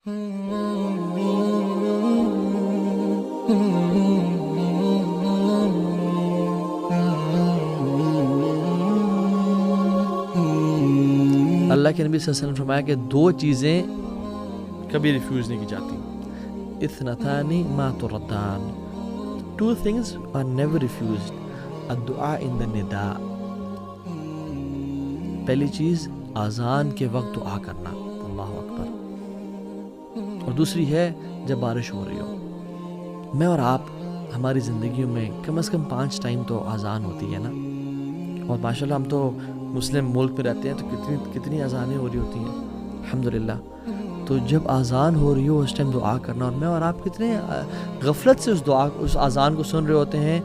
اللہ کے نبی صلی اللہ علیہ وسلم نے فرمایا کہ دو چیزیں کبھی ریفیوز نہیں کی جاتی. اثنتان ما تردان. Two things are never refused. الدعاء in the نداء. پہلی چیز اذان کے وقت دعا کرنا، اللہ اکبر. اور دوسری ہے جب بارش ہو رہی ہو. میں اور آپ ہماری زندگیوں میں کم از کم 5 ٹائم تو اذان ہوتی ہے نا. اور ماشاءاللہ ہم تو مسلم ملک میں رہتے ہیں تو کتنی اذانیں ہو رہی ہوتی ہیں الحمدللہ. تو جب اذان ہو رہی ہو اس ٹائم دعا کرنا. اور میں اور آپ کتنے غفلت سے اس اذان کو سن رہے ہوتے ہیں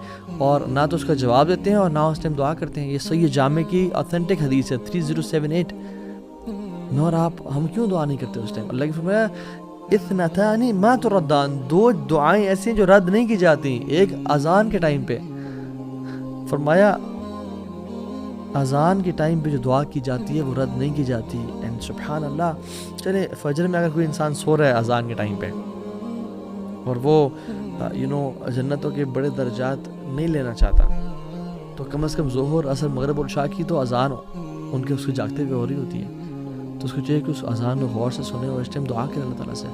اور نہ تو اس کا جواب دیتے ہیں اور نہ اس ٹائم دعا کرتے ہیں. یہ صحیح جامع کی اوتھینٹک حدیث ہے 3078. میں اور آپ ہم کیوں دعا نہیں کرتے اس ٹائم؟ اللہ کی فرمایا اثنتان ما تردان. 2 دعائیں ایسی ہیں جو رد نہیں کی جاتی. ایک اذان کے ٹائم پہ فرمایا اذان کے ٹائم پہ جو دعا کی جاتی ہے وہ رد نہیں کی جاتی. اینڈ سبحان اللہ. چلے فجر میں اگر کوئی انسان سو رہا ہے اذان کے ٹائم پہ اور وہ جنتوں کے بڑے درجات نہیں لینا چاہتا تو کم از کم ظہر عصر مغرب اور عشاء کی تو اذان ان کے اس کو جاگتے ہوئے ہو رہی ہوتی ہے. تو اس کو چاہیے کہ اس اذان کو غور سے سنے اور اس ٹائم دعا کرے اللہ تعالیٰ سے.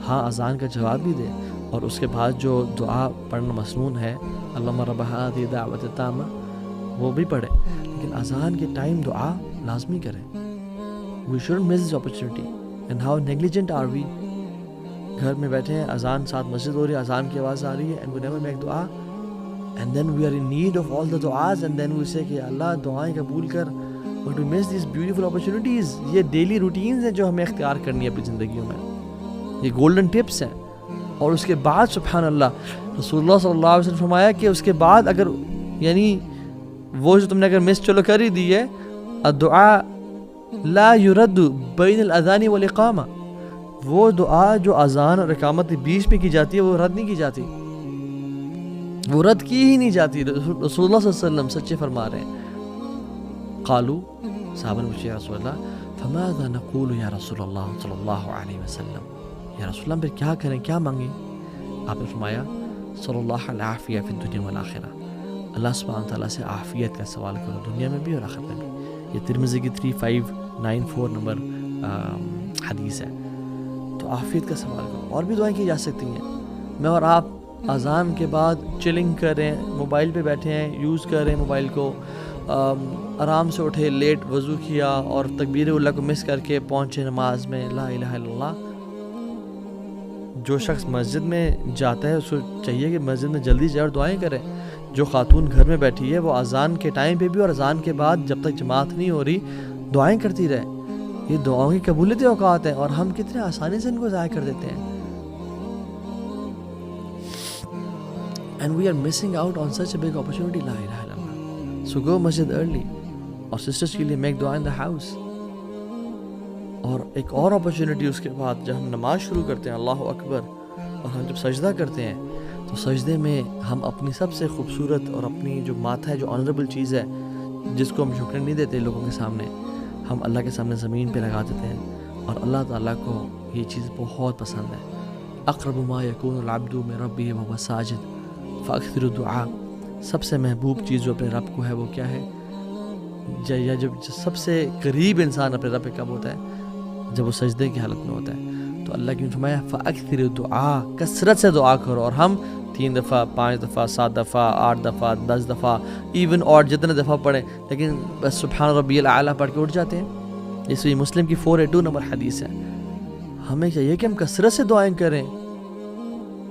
ہاں اذان کا جواب بھی دے اور اس کے بعد جو دعا پڑھنا مسنون ہے اللہم رب ہذہ دعوت التامہ وہ بھی پڑھے. لیکن اذان کے ٹائم دعا لازمی کریں. We shouldn't miss this opportunity. And how negligent are we? گھر میں بیٹھے ہیں اذان ساتھ مسجد ہو رہی ہے اذان کی آواز آ رہی ہے and we never make دعا and then we are in need of all the du'as and then we say کہ اللہ دعائیں قبول کر. But we miss these beautiful opportunities. یہ ڈیلی روٹینز ہیں جو ہمیں اختیار کرنی ہے اپنی زندگیوں میں. یہ گولڈن ٹپس ہیں. اور اس کے بعد سبحان اللہ رسول اللہ صلی اللہ علیہ وسلم فرمایا کہ اس کے بعد اگر یعنی وہ جو تم نے اگر مس چلو کر ہی دی ہے الدعاء لا يرد بین الاذان والاقامہ. وہ دعا جو اذان اور اقامت کے بیچ میں کی جاتی ہے وہ رد نہیں کی جاتی. وہ رد کی ہی نہیں جاتی. رسول اللہ صلی اللہ علیہ وسلم سچے فرما رہے ہیں. قالوا صحابہ نے پوچھا یا رسول اللہ فماذا نقول یا رسول اللہ صلی اللہ علیہ وسلم. یا رسول اللہ پھر کیا کریں کیا مانگیں؟ آپ نے فرمایا صلی اللہ العافیہ فی الدنیا والآخرہ. اللہ سبحانہ تعالیٰ سے عافیت کا سوال کرو دنیا میں بھی اور آخرت میں بھی. یہ ترمذی کی 3594 نمبر حدیث ہے. تو عافیت کا سوال کرو. اور بھی دعائیں کی جا سکتی ہیں. میں اور آپ اذان کے بعد چلنگ کر رہے ہیں موبائل پہ بیٹھے ہیں یوز کر رہے ہیں موبائل کو آرام سے اٹھے لیٹ وضو کیا اور تکبیر اللہ کو مس کر کے پہنچے نماز میں لا الہ الا اللہ. جو شخص مسجد میں جاتا ہے اس کو چاہیے کہ مسجد میں جلدی جائے اور دعائیں کرے. جو خاتون گھر میں بیٹھی ہے وہ اذان کے ٹائم پہ بھی اور اذان کے بعد جب تک جماعت نہیں ہو رہی دعائیں کرتی رہے. یہ دعاؤں کی قبولیت اوقات ہیں اور ہم کتنے آسانی سے ان کو ضائع کر دیتے ہیں. And we are missing out on such a big opportunity. لا الہ الا اللہ. So go masjid early. اور sisters کے لیے make dua in the house. اور ایک اور اپرچونٹی اس کے بعد جب ہم نماز شروع کرتے ہیں اللہ اکبر اور ہم جب سجدہ کرتے ہیں تو سجدے میں ہم اپنی سب سے خوبصورت اور اپنی جو ماتھا ہے جو آنریبل چیز ہے جس کو ہم شکر نہیں دیتے لوگوں کے سامنے ہم اللہ کے سامنے زمین پہ لگا دیتے ہیں اور اللہ تعالیٰ کو یہ چیز بہت پسند ہے. اقرب ما یکون العبد من ربہ وهو ساجد فاکثر الدعاء. سب سے محبوب چیز جو اپنے رب کو ہے وہ کیا ہے؟ یا جب سب سے قریب انسان اپنے رب پہ کب ہوتا ہے؟ جب وہ سجدے کی حالت میں ہوتا ہے. تو اللہ کی فرمایا فاکثر الدعاء. کثرت سے دعا کرو. اور ہم 3 دفعہ 5 دفعہ 7 دفعہ 8 دفعہ 10 دفعہ ایون اور جتنے دفعہ پڑھیں لیکن بس سبحان ربی الاعلیٰ پڑھ کے اٹھ جاتے ہیں. یہ صحیح مسلم کی 482 نمبر حدیث ہے. ہمیں چاہیے کہ ہم کثرت سے دعائیں کریں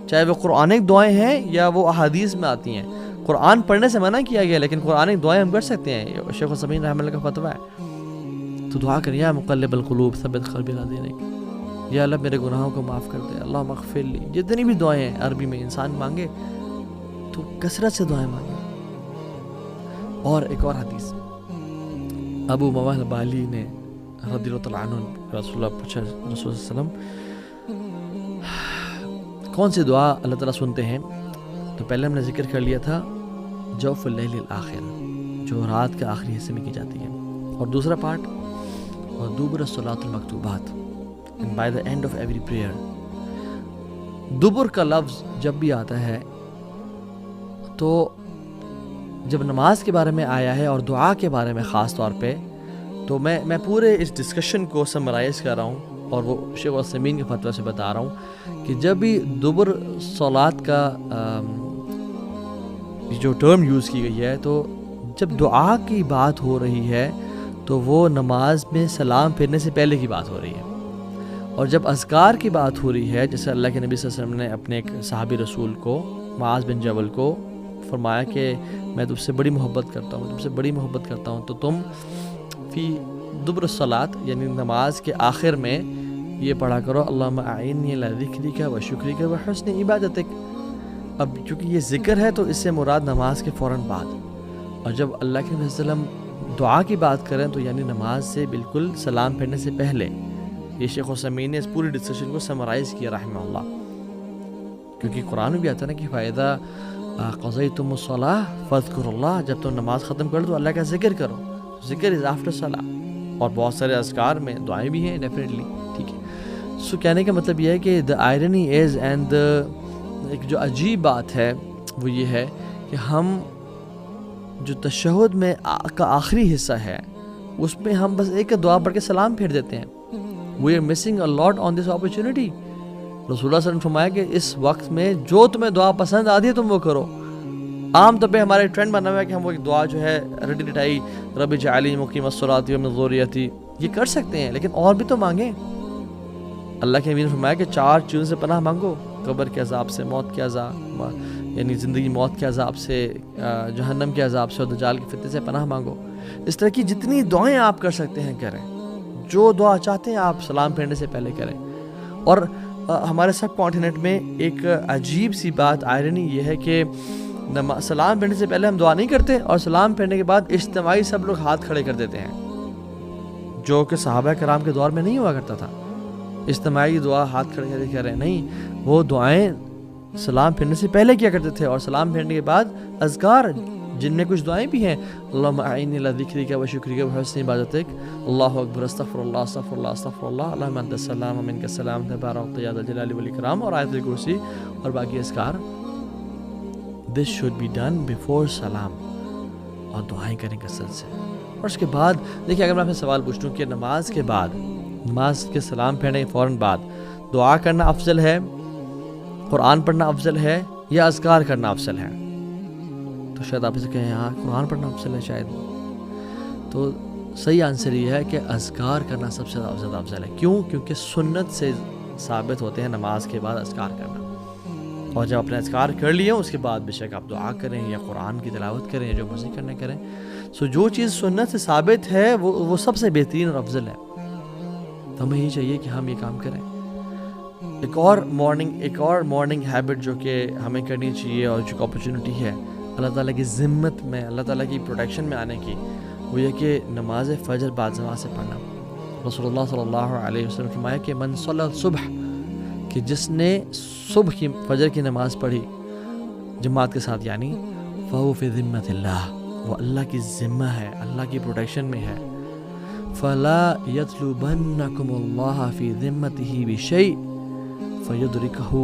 چاہے وہ قرآنک دعائیں ہیں یا وہ احادیث میں آتی ہیں. قرآن پڑھنے سے منع کیا گیا لیکن قرآنک دعائیں ہم کر سکتے ہیں. شیخ السمین رحمہ اللہ کا فتویٰ ہے. تو دعا کر یا مقلب القلوب ثبت قلبی علی دینک. یا اللہ میرے گناہوں کو معاف کر دے. اللہم اغفر لی. جتنی بھی دعائیں ہیں عربی میں انسان مانگے تو کثرت سے دعائیں مانگے. اور ایک اور حدیث ابو مواہب بالی نے رضی اللہ تعالیٰ عنہ رسول اللہ پوچھا رسول اللہ علیہ وسلم کون سی دعا اللہ تعالیٰ سنتے ہیں؟ تو پہلے ہم نے ذکر کر لیا تھا جوف اللیل الآخر جو رات کے آخری حصے میں کی جاتی ہے. اور دوسرا پارٹ اور دوبر الصلاۃ المکتوبات and by the end of every prayer. دبر کا لفظ جب بھی آتا ہے تو جب نماز کے بارے میں آیا ہے اور دعا کے بارے میں خاص طور پہ، تو میں پورے اس ڈسکشن کو سمرائز کر رہا ہوں اور وہ شیخ العثیمین کے فتویٰ سے بتا رہا ہوں کہ جب بھی دبر صلات کا جو ٹرم یوز کی گئی ہے، تو جب دعا کی بات ہو رہی ہے تو وہ نماز میں سلام پھیرنے سے پہلے کی بات ہو رہی ہے، اور جب اذکار کی بات ہو رہی ہے، جیسے اللہ کے نبی صلی اللہ علیہ وسلم نے اپنے ایک صحابی رسول کو، معاذ بن جبل کو فرمایا کہ میں تم سے بڑی محبت کرتا ہوں تو تم فی دبر الصلاۃ یعنی نماز کے آخر میں یہ پڑھا کرو اللہم اعنی علی ذکرک و شکرک و حسن عبادتک. اب چونکہ یہ ذکر ہے تو اس سے مراد نماز کے فوراً بعد، اور جب اللہ کے نبی صلی اللہ علیہ وسلم دعا کی بات کریں تو یعنی نماز سے بالکل سلام پھیرنے سے پہلے. یہ شیخ العثیمین نے اس پوری ڈسکشن کو سمرائز کیا رحمہ اللہ، کیونکہ قرآن میں بھی آتا ہے نا کہ فَإِذَا قَضَيْتُمُ الصَّلَاةَ فَاذْكُرُوا اللَّهَ، جب تم نماز ختم کر دو اللہ کا ذکر کرو. ذکر از آفٹر صلاح، اور بہت سارے اذکار میں دعائیں بھی ہیں ڈیفینیٹلی. ٹھیک ہے، سو کہنے کا مطلب یہ ہے کہ the irony is and ایک جو عجیب بات ہے وہ یہ ہے کہ ہم جو تشہد میں کا آخری حصہ ہے اس میں ہم بس ایک دعا پڑھ کے سلام پھیر دیتے ہیں. We are missing a lot on this opportunity. رسول اللہ صلی اللہ علیہ وسلم فرمایا کہ اس وقت میں جو تمہیں دعا پسند آتی ہے تم وہ کرو. عام طور پہ ہمارے ٹرینڈ بنا ہوا ہے کہ ہم وہ ایک دعا جو ہے رٹی رٹائی رب اجعلنی مقیم الصلاۃ ومن ذریتی یہ کر سکتے ہیں، لیکن اور بھی تو مانگیں. اللہ کے نبی نے فرمایا کہ 4 چیزوں سے پناہ مانگو، قبر کے عذاب سے، موت کے عذاب یعنی زندگی موت کے عذاب سے، جہنم کے عذاب سے، اور دجال کے فتنے سے پناہ مانگو. اس طرح کی جتنی دعائیں آپ کر سکتے ہیں کریں، جو دعا چاہتے ہیں آپ سلام پھیرنے سے پہلے کریں. اور ہمارے سب کانٹیننٹ میں ایک عجیب سی بات آئرنی یہ ہے کہ سلام پھیرنے سے پہلے ہم دعا نہیں کرتے، اور سلام پھیرنے کے بعد اجتماعی سب لوگ ہاتھ کھڑے کر دیتے ہیں، جو کہ صحابہ کرام کے دور میں نہیں ہوا کرتا تھا. اجتماعی دعا ہاتھ کھڑے کر رہے ہیں، نہیں، وہ دعائیں سلام پھیرنے سے پہلے کیا کرتے تھے، اور سلام پھیرنے کے بعد اذکار جن میں کچھ دعائیں بھی ہیں، اللہم اعنی علی ذکرک و شکرک و حسن عبادتک، اللہ اکبر، استغفر اللہ استغفر اللہ استغفر اللہ، اللہم انت السلام و منک السلام تبارکت یا ذا الجلال والاکرام، اور آیت الکرسی اور باقی اذکار. This should be done before سلام، اور دعائیں کریں کثرت سے. اور اس کے بعد دیکھیں، اگر میں آپ سے سوال پوچھوں کہ نماز کے بعد، نماز کے سلام پھیرنے کے فوراً بعد دعا کرنا افضل ہے، قرآن پڑھنا افضل ہے، یا اذکار کرنا افضل ہے، تو شاید آپ سے کہیں ہاں قرآن پڑھنا افضل ہے شاید. تو صحیح آنسر یہ ہے کہ اذکار کرنا سب سے زیادہ افضل ہے. کیوں؟ کیونکہ سنت سے ثابت ہوتے ہیں نماز کے بعد اذکار کرنا. اور جب اپنے اذکار کر لیے اس کے بعد بے شک آپ دعا کریں یا قرآن کی تلاوت کریں یا جو مرضی کرنا کریں. سو جو چیز سنت سے ثابت ہے وہ سب سے بہترین اور افضل ہے. تو ہمیں یہ چاہیے کہ ہم یہ کام کریں. ایک اور مارننگ ہیبٹ جو کہ ہمیں کرنی چاہیے، اور جو اپرچونٹی ہے اللہ تعالیٰ کی ذمت میں، اللہ تعالیٰ کی پروٹیکشن میں آنے کی، وہ یہ کہ نماز فجر بعد جماعت سے پڑھنا. رسول اللہ صلی اللہ علیہ وسلم نے فرمایا کہ من صلی الصبح، کہ جس نے صبح کی فجر کی نماز پڑھی جماعت کے ساتھ، یعنی فہو فی ذمت اللہ، وہ اللہ کی ذمہ ہے، اللہ کی پروٹیکشن میں ہے. فلا یطلبنکم اللہ فی ذمتہ بشیء فیدرکہ،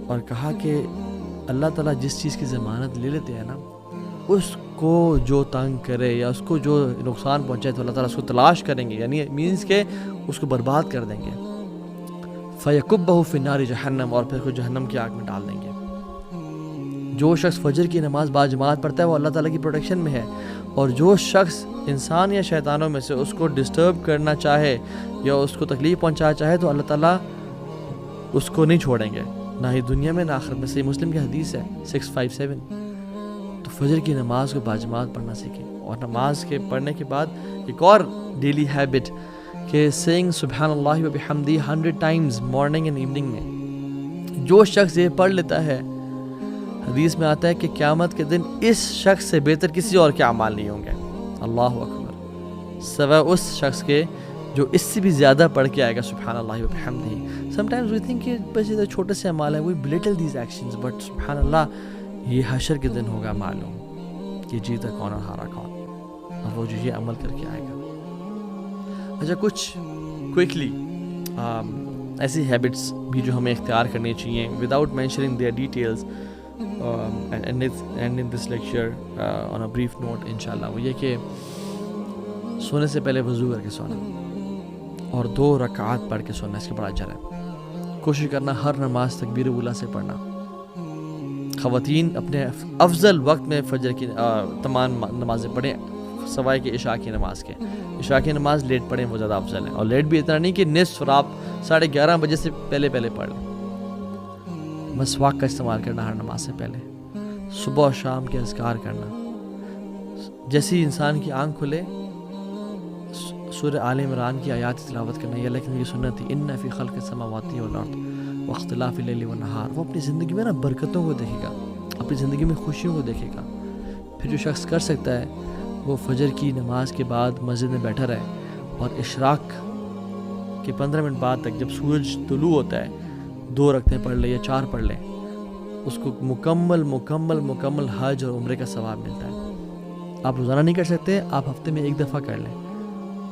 اور کہا کہ اللہ تعالیٰ جس چیز کی ضمانت لے لیتے ہیں نا، اس کو جو تنگ کرے یا اس کو جو نقصان پہنچائے تو اللہ تعالیٰ اس کو تلاش کریں گے، یعنی مینس کہ اس کو برباد کر دیں گے. فیکبہ فی النار جہنم، اور پھر کو جہنم کی آگ میں ڈال دیں گے. جو شخص فجر کی نماز با جماعت پڑھتا ہے وہ اللہ تعالیٰ کی پروٹیکشن میں ہے، اور جو شخص انسان یا شیطانوں میں سے اس کو ڈسٹرب کرنا چاہے یا اس کو تکلیف پہنچانا چاہے تو اللہ تعالیٰ اس کو نہیں چھوڑیں گے، نہ ہی دنیا میں نہ آخرت میں. صحیح مسلم کی حدیث ہے 657. تو فجر کی نماز کو باجماعت پڑھنا سیکھیں. اور نماز کے پڑھنے کے بعد ایک اور ڈیلی ہیبٹ کہ سینگ سبحان اللہ و بحمدہ 100 ٹائمز مارننگ اینڈ ایوننگ میں. جو شخص یہ پڑھ لیتا ہے، حدیث میں آتا ہے کہ قیامت کے دن اس شخص سے بہتر کسی اور کے اعمال نہیں ہوں گے. اللہ اکبر، سوائے اس شخص کے جو اس سے بھی زیادہ پڑھ کے آئے گا سبحان اللہ و بحمدہ. sometimes we think کہ بس یہ چھوٹے سے اعمال ہیں، we belittle these actions, but سبحان اللہ یہ حشر کے دن ہوگا معلوم کہ جیتا کون اور ہارا کون، اور وہ جو یہ عمل کر کے آئے گا. اچھا، کچھ کوئکلی ایسی ہیبٹس بھی جو ہمیں اختیار کرنی چاہیے without mentioning their details and in this lecture on a brief note انشاءاللہ، وہ یہ کہ سونے سے پہلے وضو کر کے سونا اور 2 رکعات پڑھ کے سونا، اس کے بڑا اجر ہے۔ کوشش کرنا ہر نماز تکبیر اولیٰ سے پڑھنا۔ خواتین اپنے افضل وقت میں فجر کی تمام نمازیں پڑھیں سوائے کہ عشاء کی نماز کے۔ عشاء کی نماز لیٹ پڑھیں، وہ زیادہ افضل ہے، اور لیٹ بھی اتنا نہیں کہ نصف رات 11:30 بجے سے پہلے پڑھ لیں۔ مسواک کا استعمال کرنا ہر نماز سے پہلے، صبح اور شام کے اذکار کرنا۔ جیسی انسان کی آنکھ کھلے سورہ آل عمران کی آیات تلاوت کرنا، یہ لیکن یہ سنت تھی، ان فی خلق السماوات والارض واختلاف اللیل والنہار۔ وہ اپنی زندگی میں برکتوں کو دیکھے گا، اپنی زندگی میں خوشیوں کو دیکھے گا۔ پھر جو شخص کر سکتا ہے وہ فجر کی نماز کے بعد مسجد میں بیٹھا رہے اور اشراق کے 15 منٹ بعد تک جب سورج طلوع ہوتا ہے 2 رکعتیں پڑھ لیں یا 4 پڑھ لیں، اس کو مکمل حج اور عمرے کا ثواب ملتا ہے۔ آپ روزانہ نہیں کر سکتے، آپ ہفتے میں 1 دفعہ کر لیں،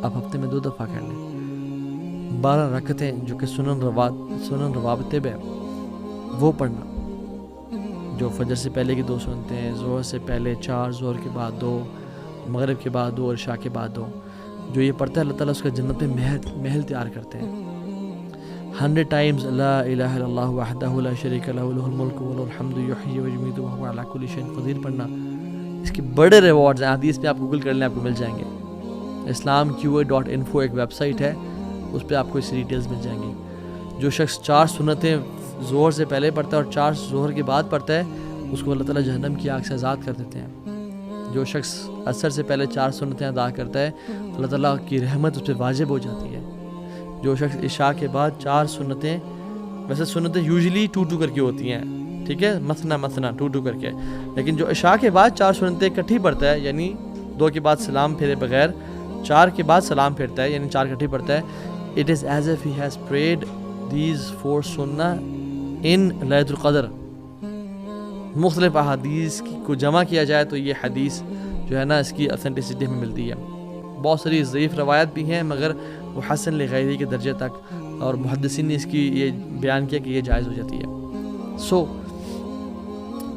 آپ ہفتے میں 2 دفعہ کر لیں۔ 12 رکعتیں جو کہ سنن رواتب ہے وہ پڑھنا، جو فجر سے پہلے کی 2 سنتیں ہیں، ظہر سے پہلے 4، ظہر کے بعد 2، مغرب کے بعد 2 اور عشاء کے بعد 2۔ جو یہ پڑھتا ہے اللہ تعالیٰ اس کا جنت میں محل تیار کرتے ہیں۔ 100 times لا الہ الا اللہ وحدہ لا شریک لہ لہ الملک وله الحمد یحیی ویمیت وهو علی کل شیء قدیر پڑھنا، اس کے بڑے ریوارڈز ہیں۔ حدیث پہ آپ گوگل کر لیں، آپ کو مل جائیں گے۔ islamqa.info ایک ویب سائٹ ہے، اس پہ آپ کو اس ڈیٹیلز مل جائیں گی۔ جو شخص 4 سنتیں ظہر سے پہلے پڑھتا ہے اور 4 ظہر کے بعد پڑھتا ہے، اس کو اللہ تعالیٰ جہنم کی آگ سے آزاد کر دیتے ہیں۔ جو شخص عصر سے پہلے 4 سنتیں ادا کرتا ہے، اللہ تعالیٰ کی رحمت اس پہ واجب ہو جاتی ہے۔ جو شخص عشاء کے بعد 4 سنتیں، ویسے سنتیں یوزلی 2 کر کے ہوتی ہیں، ٹھیک ہے، مثنا 2 کر کے، لیکن جو عشاء کے بعد 4 سنتیں اکٹھی پڑھتا ہے، یعنی 2 کے بعد سلام پھیرے بغیر 4 کے بعد سلام پھیرتا ہے، یعنی 4 اکٹھی پڑھتا ہے، it is as if he has prayed these 4 sunnah in لیلۃ القدر۔ مختلف احادیث کو جمع کیا جائے تو یہ حدیث جو ہے نا اس کی اتھینٹسٹی میں ملتی ہے۔ بہت ساری ضعیف روایت بھی ہیں مگر وہ حسن لغیری کے درجے تک، اور محدثین نے اس کی یہ بیان کیا کہ یہ جائز ہو جاتی ہے۔ سو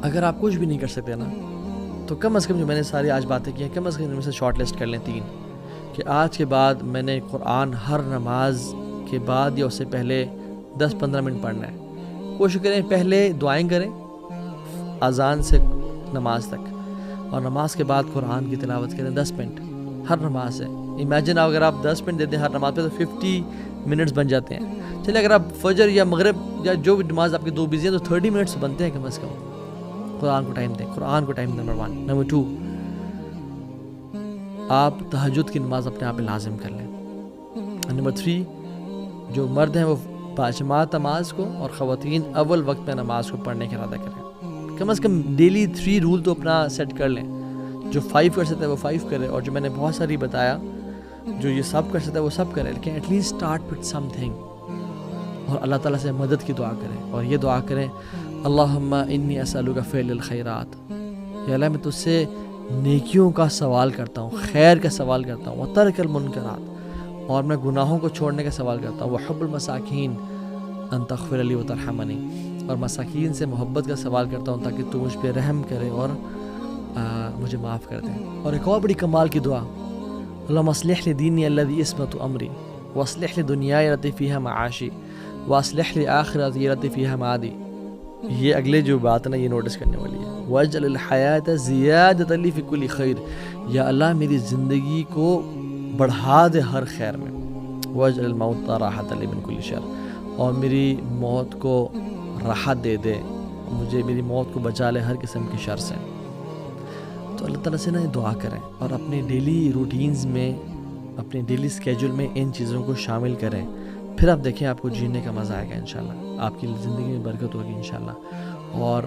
اگر آپ کچھ بھی نہیں کر سکتے نا تو کم از کم جو میں نے ساری آج باتیں کی ہیں، کم از کم ان میں سے شارٹ لسٹ کر لیں 3، کہ آج کے بعد میں نے قرآن ہر نماز کے بعد یا اس سے پہلے 10-15 منٹ پڑھنا ہے۔ کوشش کریں پہلے دعائیں کریں اذان سے نماز تک، اور نماز کے بعد قرآن کی تلاوت کریں 10 منٹ ہر نماز سے۔ امیجن اگر آپ 10 منٹ دیتے ہیں ہر نماز پہ تو 50 منٹس بن جاتے ہیں۔ چلیے اگر آپ فجر یا مغرب یا جو بھی نماز آپ کی 2 بزی ہیں تو 30 منٹس بنتے ہیں کم از کم۔ قرآن کو ٹائم دیں، قرآن کو ٹائم نمبر 1۔ نمبر 2، آپ تہجد کی نماز اپنے آپ میں لازم کر لیں۔ نمبر 3، جو مرد ہیں وہ باجماعت نماز کو، اور خواتین اول وقت میں نماز کو پڑھنے کا ارادہ کریں۔ کم از کم ڈیلی 3 رول تو اپنا سیٹ کر لیں۔ جو 5 کر سکتا ہے وہ 5 کرے، اور جو میں نے بہت ساری بتایا جو یہ سب کر سکتا ہے وہ سب کرے، لیکن at least start with something, اور اللہ تعالیٰ سے مدد کی دعا کریں، اور یہ دعا کریں اللہم انی اسألک فعل الخیرات، یا اللہ میں تجھ سے نیکیوں کا سوال کرتا ہوں، خیر کا سوال کرتا ہوں، وترک المنکرات، اور میں گناہوں کو چھوڑنے کا سوال کرتا ہوں، وحب المساکین ان تغفر لی وترحمنی، اور مساکین سے محبت کا سوال کرتا ہوں تاکہ تو مجھ پہ رحم کرے اور مجھے معاف کر دے۔ اور ایک اور بڑی کمال کی دعا، اللہم اصلح لی دینی الذی عصمت امری، واصلح لی دنیای التی فیہا معاشی، واصلح لی آخرتی التی فیہا معادی۔ یہ اگلے جو بات ہے نا یہ نوٹس کرنے والی ہے۔ واجعل الحیات زیادۃ لی فی کل خیر، یا اللہ میری زندگی کو بڑھا دے ہر خیر میں۔ واجعل الموت راحۃ لی من کل شر، اور میری موت کو راحت دے دے، مجھے میری موت کو بچا لے ہر قسم کی شر سے۔ تو اللہ تعالیٰ سے نا دعا کریں، اور اپنے ڈیلی روٹینز میں، اپنے ڈیلی اسکیجول میں ان چیزوں کو شامل کریں، پھر آپ دیکھیں آپ کو جینے کا مزہ آئے گا انشاءاللہ، آپ کی زندگی میں برکت ہوگی انشاءاللہ۔ اور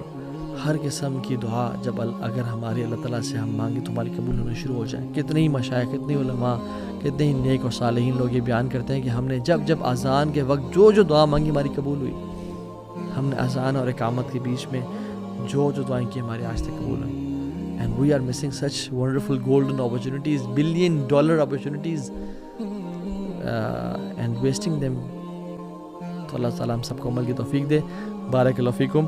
ہر قسم کی دعا جب اگر ہماری اللہ تعالیٰ سے ہم مانگیں تو ہماری قبول ہونا شروع ہو جائیں۔ کتنے ہی مشائخ، کتنے علماء، کتنے ہی نیک اور صالحین لوگ یہ بیان کرتے ہیں کہ ہم نے جب اذان کے وقت جو دعا مانگی ہماری قبول ہوئی، ہم نے اذان اور اقامت کے بیچ میں جو دعائیں کی ہماری آج تک قبول ہوئی۔ And we are missing such wonderful golden opportunities, $1 billion opportunities, and wasting them. تو اللہ تعالیٰ ہم سب کو عمل کی توفیق دے. بارک اللہ فیکم.